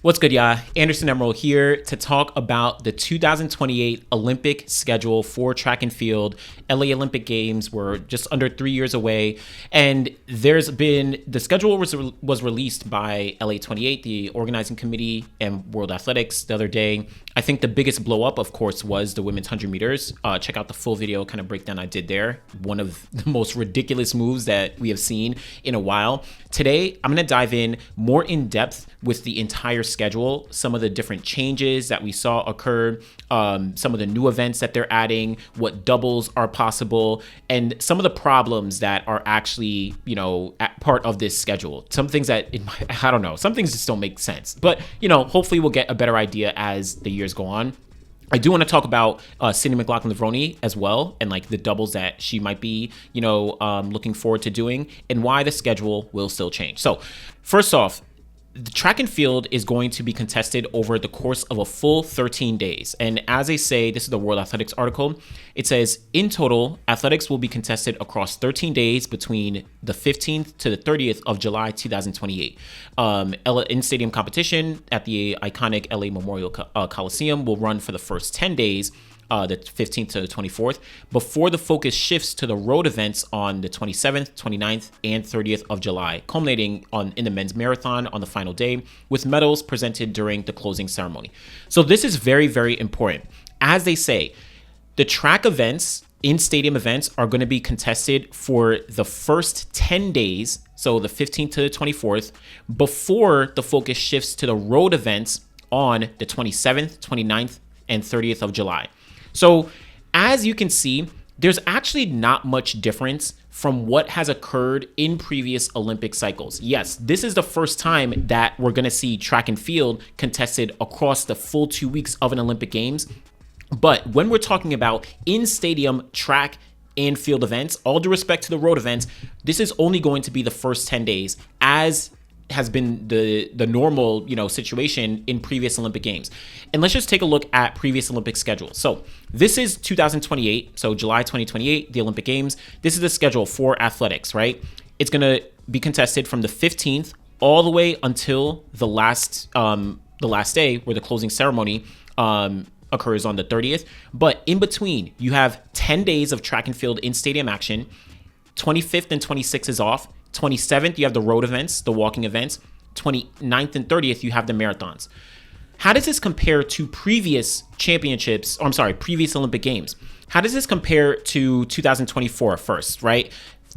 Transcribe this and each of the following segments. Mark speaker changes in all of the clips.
Speaker 1: What's good, y'all? Anderson Emerald here to talk about the 2028 Olympic schedule for track and field. LA Olympic Games were just under 3 years away, and the schedule was released by LA28, the organizing committee, and World Athletics the other day. I think the biggest blow up, of course, was the women's 100 meters. Check out the full video kind of breakdown I did there. One of the most ridiculous moves that we have seen in a while. Today, I'm going to dive in more in depth with the entire schedule, some of the different changes that we saw occur, some of the new events that they're adding, what doubles are possible, and some of the problems that are actually, part of this schedule. Some things that, I don't know, some things just don't make sense. But, hopefully we'll get a better idea as the years go on. I do want to talk about Sydney McLaughlin-Levrone as well, and like the doubles that she might be, looking forward to doing, and why the schedule will still change. So first off, the track and field is going to be contested over the course of a full 13 days. And as they say, this is the World Athletics article, it says, in total, athletics will be contested across 13 days between the 15th to the 30th of July 2028. In-stadium competition at the iconic LA Memorial Coliseum will run for the first 10 days, the 15th to the 24th, before the focus shifts to the road events on the 27th, 29th, and 30th of July, culminating in the men's marathon on the final day, with medals presented during the closing ceremony. So this is very, very important. As they say, the track events, in-stadium events, are going to be contested for the first 10 days, so the 15th to the 24th, before the focus shifts to the road events on the 27th, 29th, and 30th of July. So as you can see, there's actually not much difference from what has occurred in previous Olympic cycles. Yes, this is the first time that we're going to see track and field contested across the full 2 weeks of an Olympic Games. But when we're talking about in-stadium track and field events, all due respect to the road events, this is only going to be the first 10 days, as has been the normal, situation in previous Olympic Games. And let's just take a look at previous Olympic schedules. So this is 2028, so July 2028, the Olympic Games. This is the schedule for athletics, right? It's going to be contested from the 15th all the way until the last day, where the closing ceremony occurs on the 30th. But in between, you have 10 days of track and field in stadium action. 25th and 26th is off. 27th, you have the road events, the walking events. 29th and 30th, you have the marathons. How does this compare to previous previous Olympic Games? How does this compare to 2024 first, right?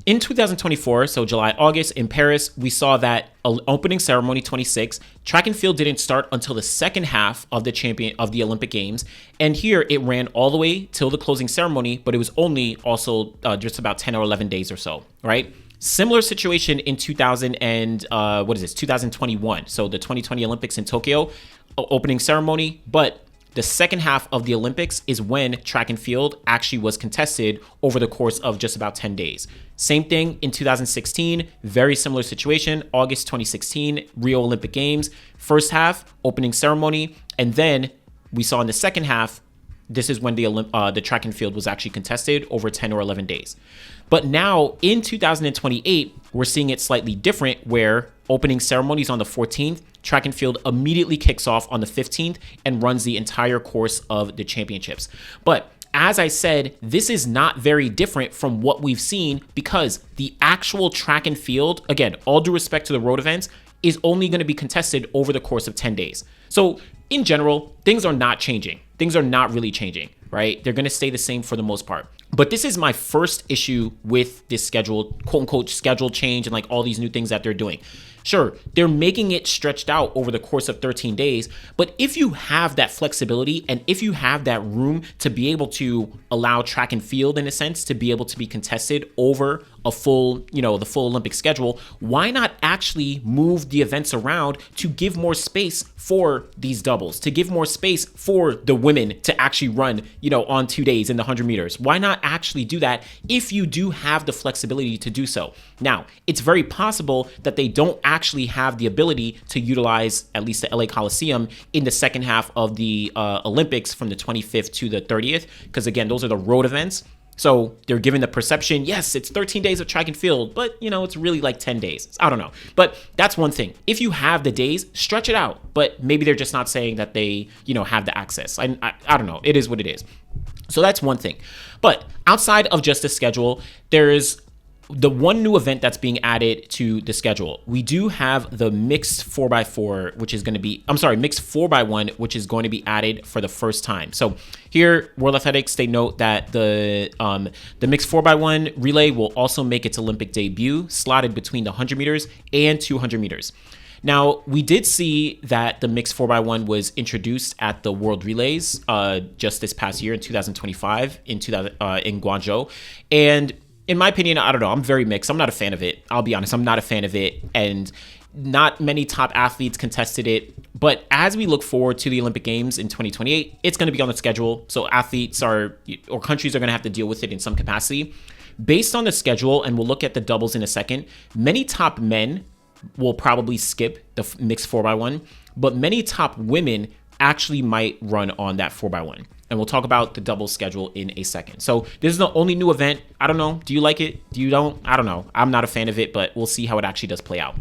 Speaker 1: In 2024, so July, August in Paris, we saw that opening ceremony 26, track and field didn't start until the second half of the Olympic Games. And here it ran all the way till the closing ceremony, but it was only also just about 10 or 11 days or so, right? Similar situation in 2021. So the 2020 Olympics in Tokyo, opening ceremony, but the second half of the Olympics is when track and field actually was contested over the course of just about 10 days. Same thing in 2016, very similar situation. August 2016, Rio Olympic Games, first half, opening ceremony, and then we saw in the second half, this is when the track and field was actually contested over 10 or 11 days. But now in 2028, we're seeing it slightly different, where opening ceremonies on the 14th, track and field immediately kicks off on the 15th and runs the entire course of the championships. But as I said, this is not very different from what we've seen, because the actual track and field, again, all due respect to the road events, is only going to be contested over the course of 10 days. So in general, things are not changing. Things are not really changing, right? They're going to stay the same for the most part. But this is my first issue with this schedule, quote unquote, schedule change and like all these new things that they're doing. Sure, they're making it stretched out over the course of 13 days, but if you have that flexibility and if you have that room to be able to allow track and field, in a sense, to be able to be contested over a full, the full Olympic schedule, why not actually move the events around to give more space for these doubles, to give more space for the women to actually run, on 2 days in the 100 meters? Why not actually do that if you do have the flexibility to do so? Now, it's very possible that they don't actually have the ability to utilize at least the LA Coliseum in the second half of the Olympics from the 25th to the 30th, because again, those are the road events. So they're given the perception, yes, it's 13 days of track and field, but it's really like 10 days. I don't know. But that's one thing. If you have the days, stretch it out. But maybe they're just not saying that they, have the access. I don't know. It is what it is. So that's one thing. But outside of just the schedule, there's the one new event that's being added to the schedule. We do have the mixed 4x4, which is going to be, mixed 4x1, which is going to be added for the first time. So here, World Athletics, they note that the mixed 4x1 relay will also make its Olympic debut, slotted between the 100 meters and 200 meters. Now, we did see that the mixed 4x1 was introduced at the World Relays just this past year in 2025 in Guangzhou. And in my opinion, I don't know. I'm very mixed. I'm not a fan of it. I'll be honest. I'm not a fan of it. And not many top athletes contested it. But as we look forward to the Olympic Games in 2028, it's going to be on the schedule. So athletes or countries are going to have to deal with it in some capacity. Based on the schedule, and we'll look at the doubles in a second, many top men will probably skip the mixed 4x1. But many top women actually might run on that 4x1. And we'll talk about the double schedule in a second. So this is the only new event. I don't know. Do you like it? Do you don't? I don't know. I'm not a fan of it, but we'll see how it actually does play out.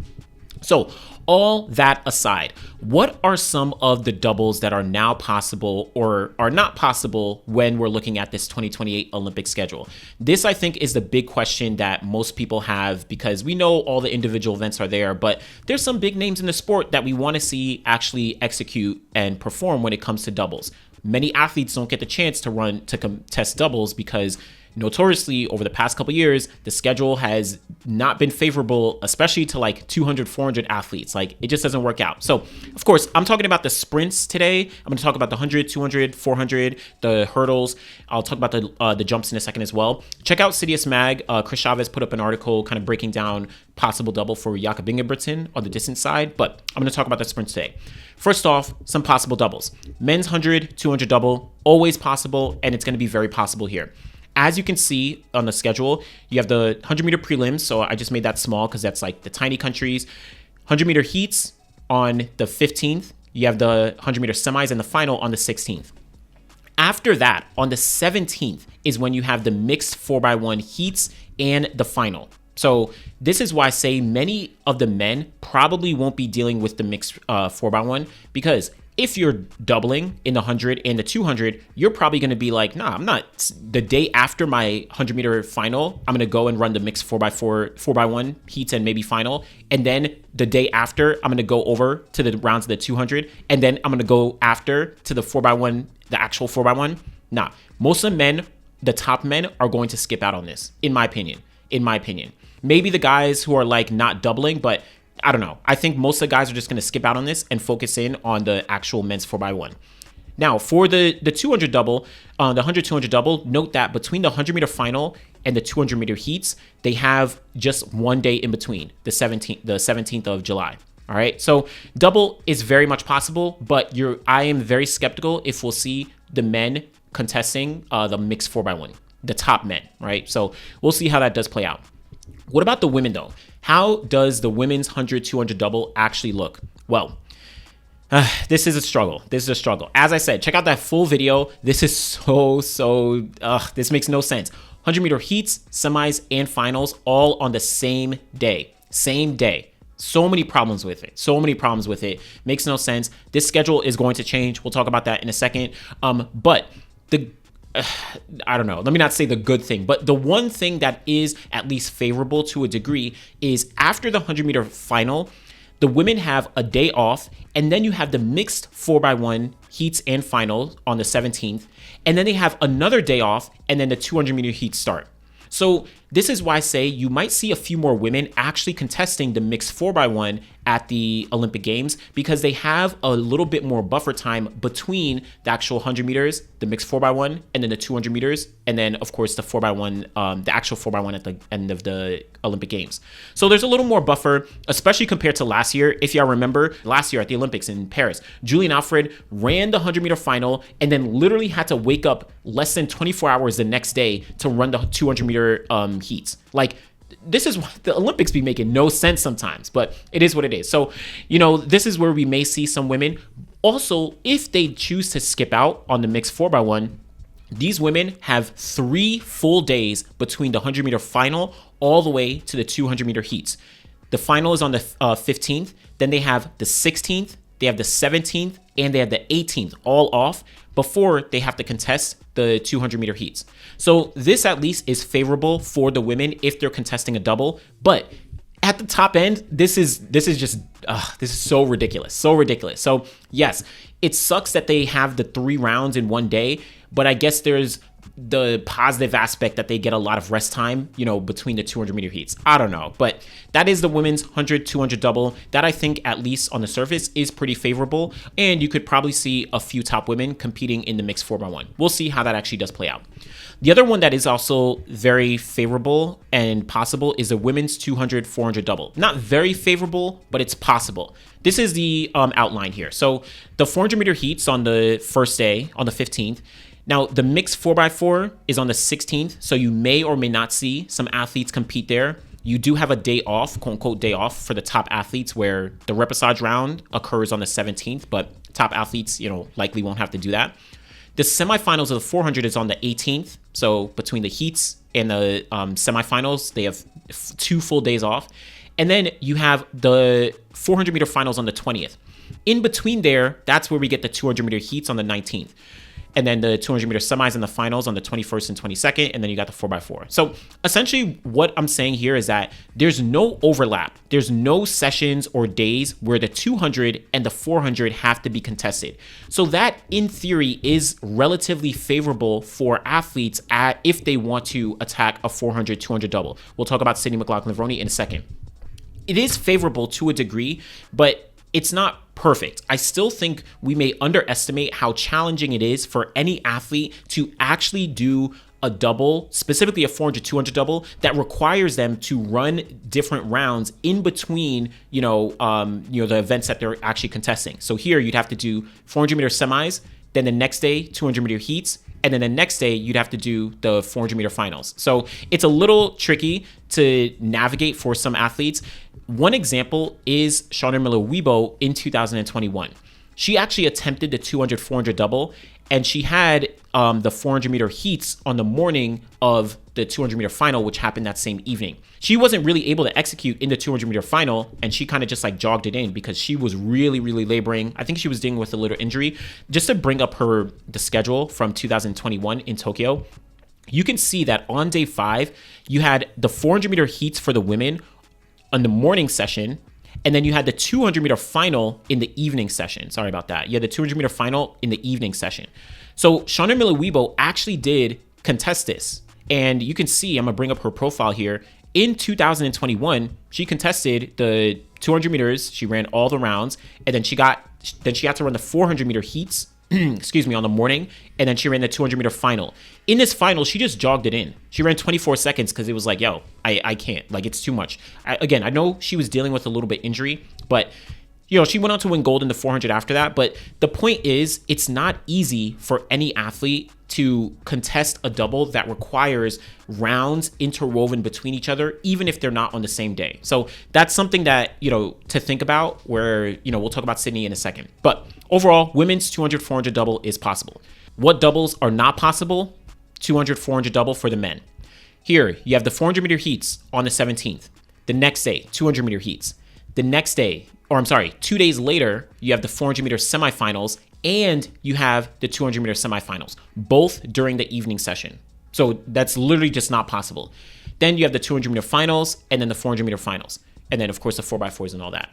Speaker 1: So all that aside, what are some of the doubles that are now possible or are not possible when we're looking at this 2028 Olympic schedule? This, I think, is the big question that most people have, because we know all the individual events are there, but there's some big names in the sport that we want to see actually execute and perform when it comes to doubles. Many athletes don't get the chance to contest doubles because notoriously over the past couple years, the schedule has not been favorable, especially to like 200, 400 athletes. Like it just doesn't work out. So of course, I'm talking about the sprints today. I'm going to talk about the 100, 200, 400, the hurdles. I'll talk about the jumps in a second as well. Check out Citius Mag. Chris Chavez put up an article kind of breaking down possible double for Jakob Ingebrigtsen on the distance side, but I'm going to talk about the sprints today. First off, some possible doubles. Men's 100, 200 double, always possible, and it's going to be very possible here. As you can see on the schedule, you have the 100-meter prelims, so I just made that small because that's like the tiny countries. 100-meter heats on the 15th. You have the 100-meter semis and the final on the 16th. After that, on the 17th is when you have the mixed 4x1 heats and the final. So this is why I say many of the men probably won't be dealing with the mixed 4x1, because if you're doubling in the 100 and the 200, you're probably going to be like, nah, I'm not. The day after my 100-meter final, I'm going to go and run the mixed 4x1 heats and maybe final. And then the day after, I'm going to go over to the rounds of the 200. And then I'm going to go after to the 4x1, the actual 4x1. Nah, most of the men, the top men, are going to skip out on this, in my opinion. Maybe the guys who are like not doubling, but I don't know. I think most of the guys are just going to skip out on this and focus in on the actual men's 4x1. Now, for the 200 double, the 100-200 double, note that between the 100-meter final and the 200-meter heats, they have just one day in between, the 17th of July. All right, so double is very much possible, but I am very skeptical if we'll see the men contesting the mixed 4x1, the top men, right? So we'll see how that does play out. What about the women, though? How does the women's 100-200 double actually look? Well, this is a struggle. As I said, check out that full video. This is this makes no sense. 100-meter heats, semis, and finals all on the same day. So many problems with it. Makes no sense. This schedule is going to change. We'll talk about that in a second. But I don't know. Let me not say the good thing, but the one thing that is at least favorable to a degree is after the 100-meter final, the women have a day off, and then you have the mixed 4x1 heats and finals on the 17th, and then they have another day off, and then the 200-meter heats start. So this is why I say you might see a few more women actually contesting the mixed 4x1 at the Olympic Games, because they have a little bit more buffer time between the actual 100 meters, the mixed 4x1, and then the 200 meters, and then of course the 4x1, the actual 4x1 at the end of the Olympic Games. So there's a little more buffer, especially compared to last year. If y'all remember, last year at the Olympics in Paris, Julian Alfred ran the 100-meter final and then literally had to wake up less than 24 hours the next day to run the 200-meter heats. Like, this is why the Olympics be making no sense sometimes, but it is what it is. So, this is where we may see some women. Also, if they choose to skip out on the mixed 4x1, These women have 3 full days between the 100-meter final all the way to the 200-meter heats. The final is on the 15th. Then they have the 16th, they have the 17th, and they have the 18th all off before they have to contest the 200-meter heats. So this at least is favorable for the women if they're contesting a double. But at the top end, this is so ridiculous. So yes, it sucks that they have the 3 rounds in one day, but I guess there's the positive aspect that they get a lot of rest time, between the 200-meter heats. I don't know, but that is the women's 100, 200 double. That I think, at least on the surface, is pretty favorable, and you could probably see a few top women competing in the mixed 4x1. We'll see how that actually does play out. The other one that is also very favorable and possible is the women's 200, 400 double. Not very favorable, but it's possible. This is the outline here. So the 400-meter heats on the first day, on the 15th. Now, the mixed 4x4 is on the 16th, so you may or may not see some athletes compete there. You do have a day off, quote-unquote day off, for the top athletes, where the repechage round occurs on the 17th, but top athletes, likely won't have to do that. The semifinals of the 400 is on the 18th, so between the heats and the semifinals, they have 2 full days off. And then you have the 400-meter finals on the 20th. In between there, that's where we get the 200-meter heats on the 19th. And then the 200-meter semis and the finals on the 21st and 22nd, and then you got the 4x4. So essentially what I'm saying here is that there's no overlap. There's no sessions or days where the 200 and the 400 have to be contested. So that, in theory, is relatively favorable for athletes if they want to attack a 400, 200 double. We'll talk about Sydney McLaughlin-Levrone in a second. It is favorable to a degree, but it's not perfect. I still think we may underestimate how challenging it is for any athlete to actually do a double, specifically a 400, 200 double, that requires them to run different rounds in between, the events that they're actually contesting. So here you'd have to do 400-meter semis, then the next day 200-meter heats, and then the next day you'd have to do the 400-meter finals. So it's a little tricky to navigate for some athletes. One example is Sha'carri Miller in 2021. She actually attempted the 200, 400 double, and she had the 400-meter heats on the morning of the 200-meter final, which happened that same evening. She wasn't really able to execute in the 200-meter final, and she kind of just jogged it in because she was really, really laboring. I think she was dealing with a little injury. Just to bring up the schedule from 2021 in Tokyo, you can see that on day 5, you had the 400-meter heats for the women on the morning session, and then you had the 200-meter final in the evening session. Sorry about that. You had the 200-meter final in the evening session. So Sha'carri Miller actually did contest this. And you can see, I'm going to bring up her profile here. In 2021, she contested the 200 meters. She ran all the rounds. And then she had to run the 400-meter heats, on the morning. And then she ran the 200-meter final. In this final, she just jogged it in. She ran 24 seconds because it was I can't. It's too much. I know she was dealing with a little bit injury, but she went on to win gold in the 400 after that. But the point is, it's not easy for any athlete to contest a double that requires rounds interwoven between each other, even if they're not on the same day. So that's something that, to think about, where, we'll talk about Sydney in a second. But overall, women's 200, 400 double is possible. What doubles are not possible? 200, 400 double for the men. Here, you have the 400-meter heats on the 17th. The next day, 200-meter heats. The next day, 2 days later, you have the 400-meter semifinals, and you have the 200-meter semifinals, both during the evening session. So that's literally just not possible. Then you have the 200-meter finals, and then the 400-meter finals. And then, of course, the 4x4s and all that.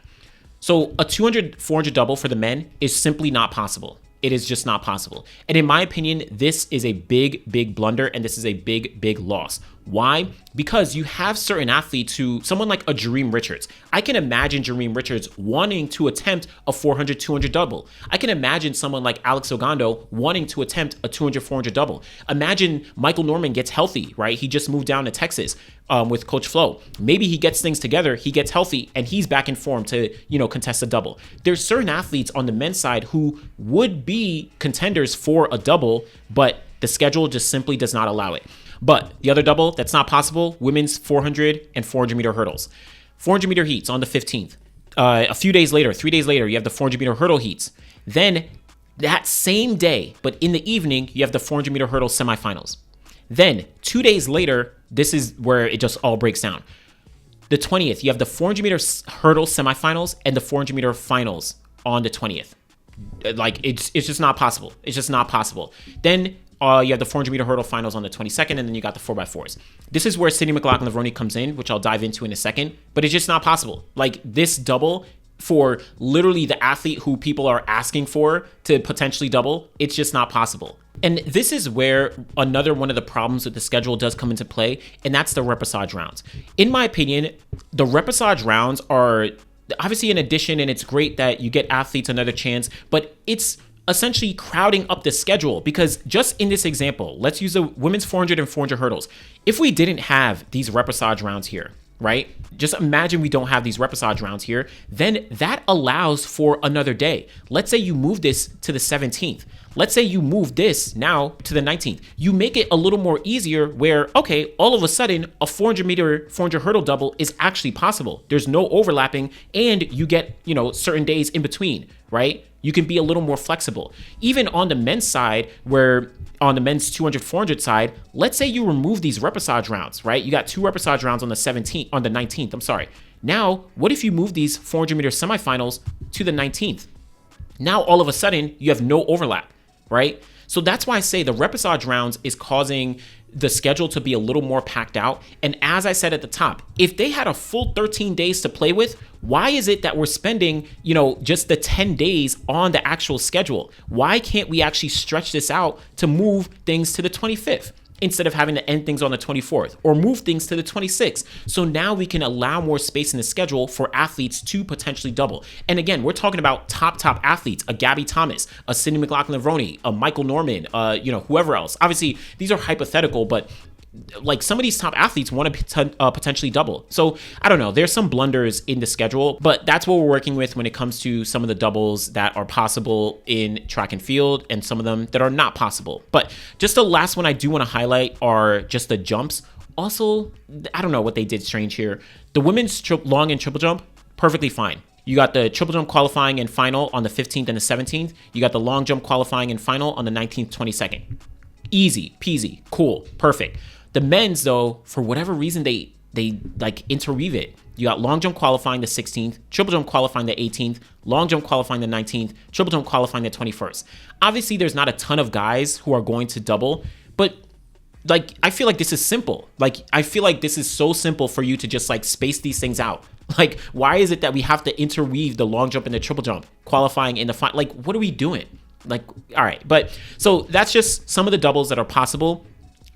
Speaker 1: So a 200, 400 double for the men is simply not possible. It is just not possible. And in my opinion, this is a big, big blunder, and this is a big, big loss. Why? Because you have certain athletes someone like a Jareem Richards. I can imagine Jareem Richards wanting to attempt a 400, 200 double. I can imagine someone like Alex Ogando wanting to attempt a 200, 400 double. Imagine Michael Norman gets healthy, right? He just moved down to Texas with Coach Flo. Maybe he gets things together, he gets healthy, and he's back in form to, contest a double. There's certain athletes on the men's side who would be contenders for a double, but the schedule just simply does not allow it. But the other double that's not possible, women's 400 and 400 meter hurdles. 400 meter heats on the 15th. A few days later, 3 days later, you have the 400 meter hurdle heats. Then That same day, but in the evening, you have the 400-meter hurdle semifinals. Then 2 days later, this is where it just all breaks down. The 20th, you have the 400-meter hurdle semifinals and the 400-meter finals on the 20th. Like, it's just not possible. It's just not possible. Then you have the 400-meter hurdle finals on the 22nd, and then you got the 4x4s. This is where Sydney McLaughlin-Levrone comes in, which I'll dive into in a second, but it's just not possible. Like, this double for literally the athlete who people are asking for to potentially double, it's just not possible. And this is where another one of the problems with the schedule does come into play, and that's the repechage rounds. In my opinion, the repechage rounds are obviously an addition, and it's great that you get athletes another chance, but it's essentially crowding up the schedule, because just in this example, let's use the women's 400 and 400 hurdles. If we didn't have these repechage rounds here, right? Just imagine we don't have these repechage rounds here, then that allows for another day. Let's say you move this to the 17th. Let's say you move this now to the 19th. You make it a little more easier where, okay, all of a sudden a 400-meter, 400 hurdle double is actually possible. There's no overlapping, and you get, certain days in between, right? You can be a little more flexible. Even on the men's side, where on the men's 200, 400 side, let's say you remove these repechage rounds, right? You got 2 repechage rounds on the 19th, I'm sorry. Now, what if you move these 400-meter semifinals to the 19th? Now, all of a sudden, you have no overlap, right? So that's why I say the repechage rounds is causing the schedule to be a little more packed out. And as I said at the top, if they had a full 13 days to play with, why is it that we're spending, just the 10 days on the actual schedule? Why can't we actually stretch this out to move things to the 25th? Instead of having to end things on the 24th or move things to the 26th. So now we can allow more space in the schedule for athletes to potentially double. And again, we're talking about top athletes, a Gabby Thomas, a Sydney McLaughlin-Levrone, a Michael Norman, whoever else. Obviously, these are hypothetical, but like some of these top athletes want to potentially double. So I don't know. There's some blunders in the schedule, but that's what we're working with when it comes to some of the doubles that are possible in track and field and some of them that are not possible. But just the last one I do want to highlight are just the jumps. Also, I don't know what they did strange here. The women's long and triple jump, perfectly fine. You got the triple jump qualifying and final on the 15th and the 17th. You got the long jump qualifying and final on the 19th, 22nd. Easy peasy, cool, perfect. The men's, though, for whatever reason, they like interweave it. You got long jump qualifying the 16th, triple jump qualifying the 18th, long jump qualifying the 19th, triple jump qualifying the 21st. Obviously, there's not a ton of guys who are going to double, but like I feel like this is simple. Like I feel like this is so simple for you to just like space these things out. Like why is it that we have to interweave the long jump and the triple jump qualifying in the final? Like what are we doing? Like all right, but so that's just some of the doubles that are possible.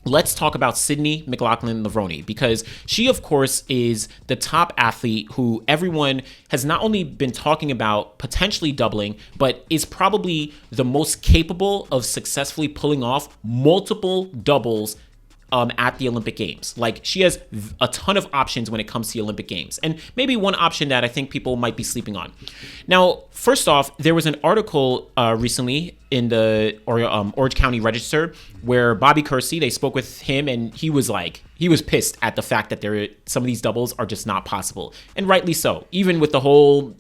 Speaker 1: Let's talk about Sydney McLaughlin-Levrone, because she, of course, is the top athlete who everyone has not only been talking about potentially doubling, but is probably the most capable of successfully pulling off multiple doubles at the Olympic Games. Like she has a ton of options when it comes to the Olympic Games, and maybe one option that I think people might be sleeping on. Now, first off, there was an article recently in the Orange County Register where Bobby Kersey, they spoke with him, and he was pissed at the fact that some of these doubles are just not possible, and rightly so. Even with the whole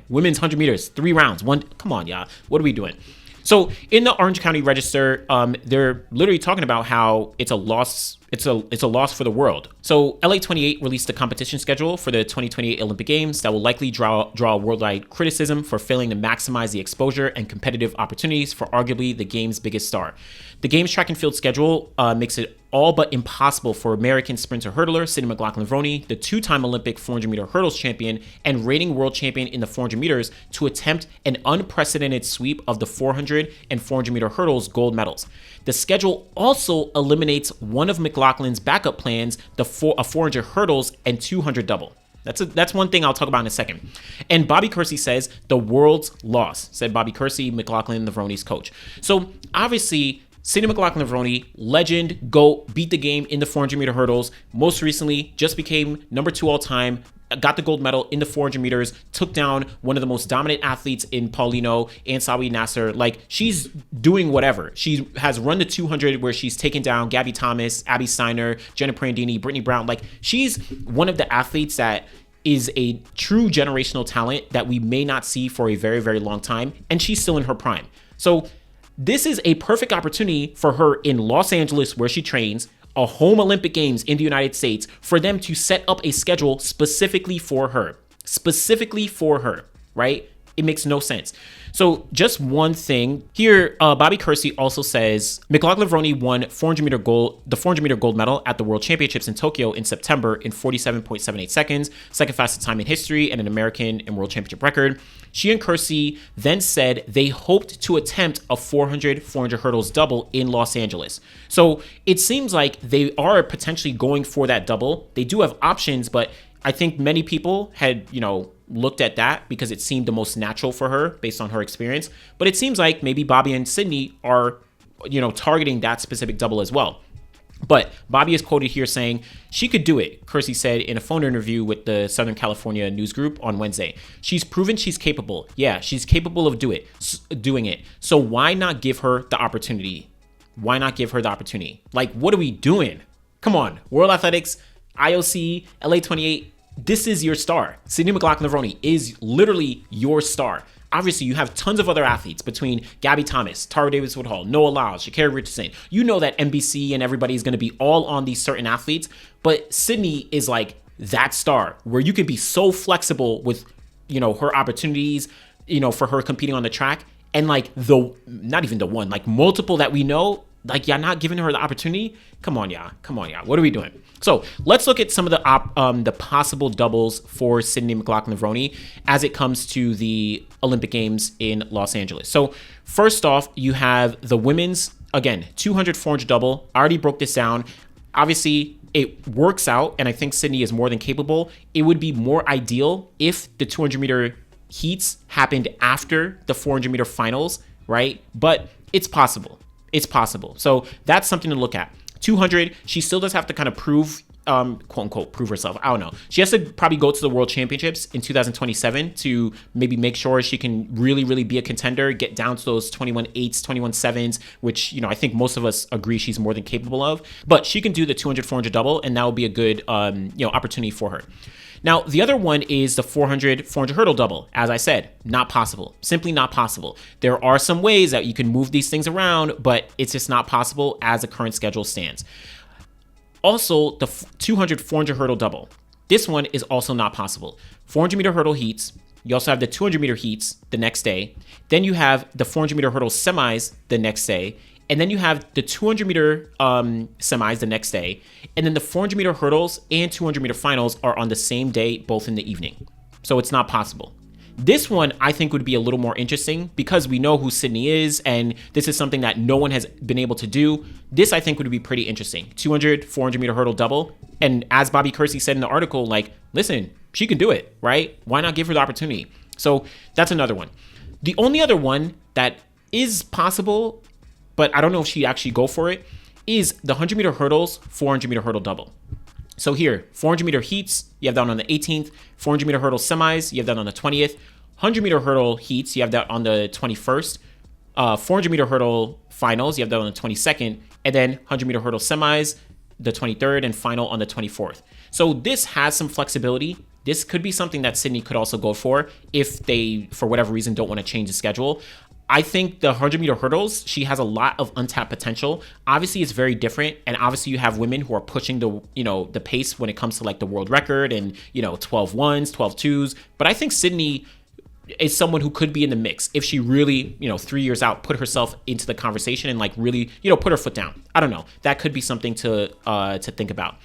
Speaker 1: women's 100 meters, 3 rounds, come on, yeah, what are we doing? So in the Orange County Register, they're literally talking about how it's a loss. It's a loss for the world. So LA28 released a competition schedule for the 2028 Olympic Games that will likely draw worldwide criticism for failing to maximize the exposure and competitive opportunities for arguably the game's biggest star. The game's track and field schedule makes it all but impossible for American sprinter hurdler Sydney McLaughlin-Levrone, the 2-time Olympic 400-meter hurdles champion and reigning world champion in the 400 meters, to attempt an unprecedented sweep of the 400 and 400-meter hurdles gold medals. The schedule also eliminates one of McLaughlin's backup plans, a 400 hurdles and 200 double. That's one thing I'll talk about in a second. And Bobby Kersey says, the world's loss, said Bobby Kersey, McLaughlin-Levrone's coach. So obviously, Sydney McLaughlin-Levrone, legend, GOAT, beat the game in the 400-meter hurdles. Most recently, just became number 2 all time, got the gold medal in the 400 meters, took down one of the most dominant athletes in Paulino, Ansawi Nasser. Like, she's doing whatever. She has run the 200 where she's taken down Gabby Thomas, Abby Steiner, Jenna Prandini, Brittany Brown. Like, she's one of the athletes that is a true generational talent that we may not see for a very, very long time, and she's still in her prime. So this is a perfect opportunity for her in Los Angeles, where she trains, a home Olympic Games in the United States, for them to set up a schedule specifically for her. Specifically for her, right? It makes no sense. So just one thing here, Bobby Kersee also says McLaughlin-Levrone won 400-meter gold, the 400-meter gold medal at the World Championships in Tokyo in September in 47.78 seconds, second fastest time in history and an American and World Championship record. She and Kersee then said they hoped to attempt a 400 hurdles double in Los Angeles. So it seems like they are potentially going for that double. They do have options, but I think many people had, looked at that because it seemed the most natural for her based on her experience. But it seems like maybe Bobby and Sydney are, targeting that specific double as well. But Bobby is quoted here saying she could do it, Kersee said in a phone interview with the Southern California News Group on Wednesday. She's proven she's capable. Yeah, she's capable of doing it. So why not give her the opportunity? Why not give her the opportunity? Like, what are we doing? Come on, World Athletics, IOC, LA28. This is your star. Sydney McLaughlin-Levrone is literally your star. Obviously, you have tons of other athletes between Gabby Thomas, Tara Davis-Woodhall, Noah Lyles, Sha'carri Richardson. You know that NBC and everybody is going to be all on these certain athletes, but Sydney is like that star where you could be so flexible with, her opportunities, for her competing on the track, and like not even the one, like multiple that we know. Like, y'all not giving her the opportunity? Come on, y'all. What are we doing? So let's look at some of the possible doubles for Sydney McLaughlin-Levrone as it comes to the Olympic Games in Los Angeles. So first off, you have the women's, again, 200, 400 double. I already broke this down. Obviously, it works out, and I think Sydney is more than capable. It would be more ideal if the 200-meter heats happened after the 400-meter finals, right? But it's possible. It's possible. So that's something to look at. 200, she still does have to kind of prove, quote unquote, prove herself. I don't know. She has to probably go to the World Championships in 2027 to maybe make sure she can really, really be a contender, get down to those 21.8s, 21.7s, which, I think most of us agree she's more than capable of. But she can do the 200, 400 double, and that will be a good, opportunity for her. Now, the other one is the 400 hurdle double. As I said, not possible. Simply not possible. There are some ways that you can move these things around, but it's just not possible as the current schedule stands. Also, the 200, 400 hurdle double. This one is also not possible. 400-meter hurdle heats. You also have the 200-meter heats the next day. Then you have the 400-meter hurdle semis the next day. And then you have the 200-meter semis the next day. And then the 400-meter hurdles and 200-meter finals are on the same day, both in the evening. So it's not possible. This one, I think, would be a little more interesting because we know who Sydney is, and this is something that no one has been able to do. This, I think, would be pretty interesting. 200, 400-meter hurdle double. And as Bobby Kersee said in the article, like, listen, she can do it, right? Why not give her the opportunity? So that's another one. The only other one that is possible, but I don't know if she'd actually go for it, is the 100-meter hurdles, 400-meter hurdle double. So here, 400-meter heats, you have that on the 18th. 400-meter hurdle semis, you have that on the 20th. 100-meter hurdle heats, you have that on the 21st. 400-meter hurdle finals, you have that on the 22nd. And then 100-meter hurdle semis, the 23rd, and final on the 24th. So this has some flexibility. This could be something that Sydney could also go for if they, for whatever reason, don't want to change the schedule. I think the 100-meter hurdles, she has a lot of untapped potential. Obviously, it's very different. And obviously, you have women who are pushing the pace when it comes to like the world record and, 12 ones, 12 twos. But I think Sydney is someone who could be in the mix if she really, 3 years out, put herself into the conversation and like really, put her foot down. I don't know. That could be something to think about.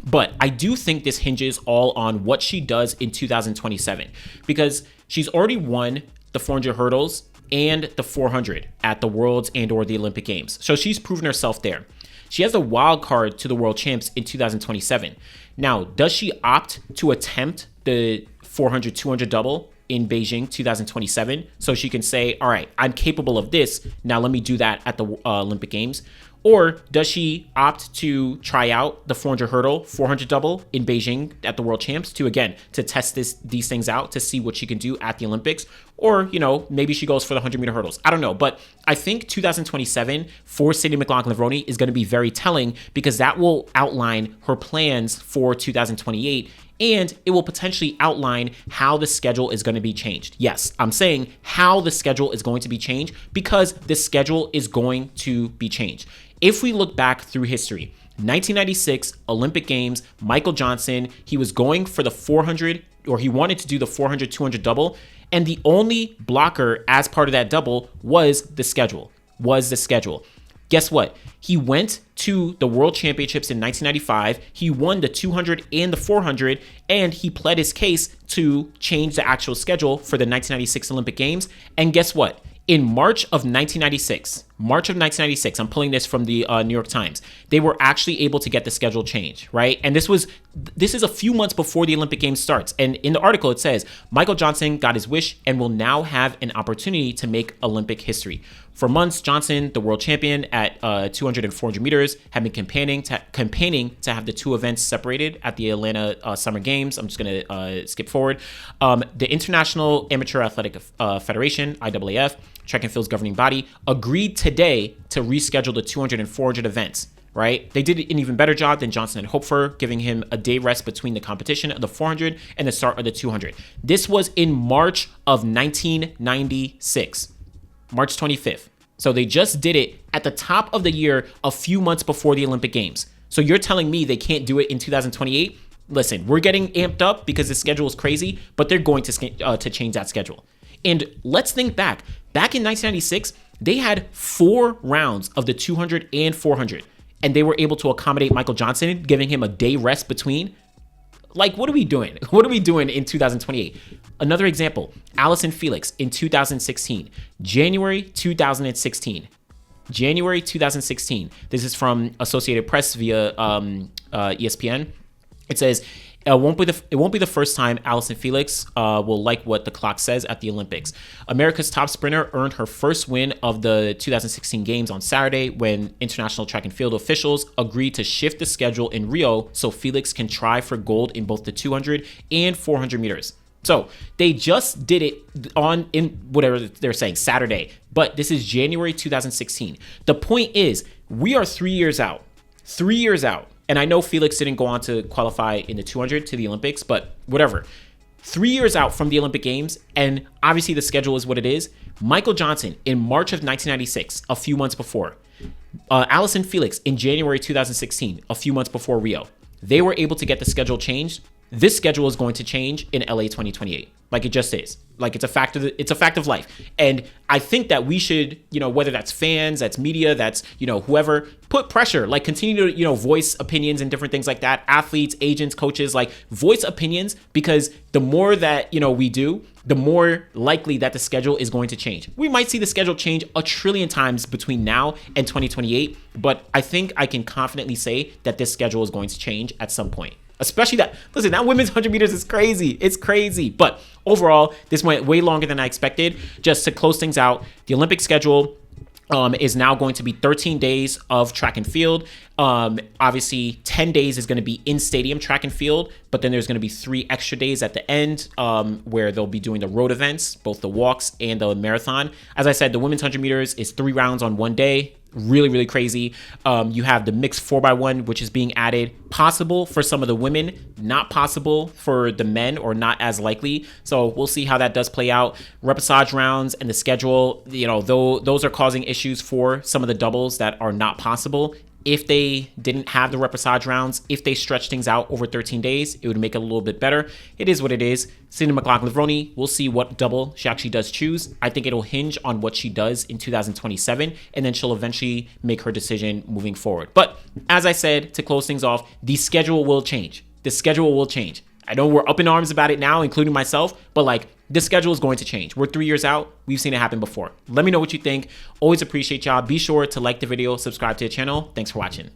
Speaker 1: But I do think this hinges all on what she does in 2027 because she's already won the 400 hurdles and the 400 at the Worlds and or the Olympic Games. So she's proven herself there. She has a wild card to the World Champs in 2027. Now, does she opt to attempt the 400, 200 double in Beijing 2027 so she can say, all right, I'm capable of this. Now let me do that at the Olympic Games. Or does she opt to try out the 400 hurdle, 400 double in Beijing at the World Champs to test these things out to see what she can do at the Olympics? Or, maybe she goes for the 100-meter hurdles. I don't know. But I think 2027 for Sydney McLaughlin-Levrone is going to be very telling because that will outline her plans for 2028 and it will potentially outline how the schedule is going to be changed. Yes, I'm saying how the schedule is going to be changed because the schedule is going to be changed. If we look back through history, 1996 Olympic Games, Michael Johnson, he was going for the 400, or he wanted to do the 400-200 double, and the only blocker as part of that double was the schedule. Guess what? He went to the World Championships in 1995. He won the 200 and the 400, and he pled his case to change the actual schedule for the 1996 Olympic Games. And guess what? In March of 1996, I'm pulling this from the New York Times, they were actually able to get the schedule changed, right? And this is a few months before the Olympic Games starts. And in the article, it says, Michael Johnson got his wish and will now have an opportunity to make Olympic history. For months, Johnson, the world champion at 200 and 400 meters, had been campaigning to have the two events separated at the Atlanta Summer Games. I'm just going to skip forward. The International Amateur Athletic Federation, IAAF, track and field's governing body, agreed today to reschedule the 200 and 400 events, right? They did an even better job than Johnson had hoped for, giving him a day rest between the competition of the 400 and the start of the 200. This was in March of 1996, March 25th. So they just did it at the top of the year, a few months before the Olympic Games. So you're telling me they can't do it in 2028? Listen, we're getting amped up because the schedule is crazy, but they're going to change that schedule. And let's think back. Back in 1996, they had 4 rounds of the 200 and 400, and they were able to accommodate Michael Johnson, giving him a day rest between. Like, what are we doing? What are we doing in 2028? Another example, Allison Felix in 2016, January 2016. This is from Associated Press via ESPN. It says, it won't be the first time Allison Felix will like what the clock says at the Olympics. America's top sprinter earned her first win of the 2016 Games on Saturday when international track and field officials agreed to shift the schedule in Rio so Felix can try for gold in both the 200 and 400 meters. So they just did it in whatever they're saying, Saturday, but this is January 2016. The point is, we are 3 years out. 3 years out. And I know Felix didn't go on to qualify in the 200 to the Olympics, but whatever. 3 years out from the Olympic Games, and obviously the schedule is what it is. Michael Johnson in March of 1996, a few months before. Allison Felix in January 2016, a few months before Rio. They were able to get the schedule changed. This schedule is going to change in LA 2028. Like, it just is. Like, it's a fact of life. And I think that we should, whether that's fans, that's media, that's, whoever, put pressure, like continue to, voice opinions and different things like that. Athletes, agents, coaches, like voice opinions, because the more that, we do, the more likely that the schedule is going to change. We might see the schedule change a trillion times between now and 2028, but I think I can confidently say that this schedule is going to change at some point. Especially that women's 100 meters is crazy. It's crazy. But overall, this went way longer than I expected. Just to close things out, the Olympic schedule is now going to be 13 days of track and field. Obviously, 10 days is going to be in-stadium track and field, but then there's going to be 3 extra days at the end where they'll be doing the road events, both the walks and the marathon. As I said, the women's 100 meters is 3 rounds on one day. Really, really crazy. You have the mixed 4x1, which is being added. Possible for some of the women, not possible for the men, or not as likely. So we'll see how that does play out. Repechage rounds and the schedule, those are causing issues for some of the doubles that are not possible. If they didn't have the repechage rounds, if they stretch things out over 13 days, it would make it a little bit better. It is what it is. Cindy McLaughlin-Levrone, we'll see what double she actually does choose. I think it'll hinge on what she does in 2027, and then she'll eventually make her decision moving forward. But as I said, to close things off, the schedule will change. The schedule will change. I know we're up in arms about it now, including myself, but the schedule is going to change. We're 3 years out. We've seen it happen before. Let me know what you think. Always appreciate y'all. Be sure to like the video, subscribe to the channel. Thanks for watching.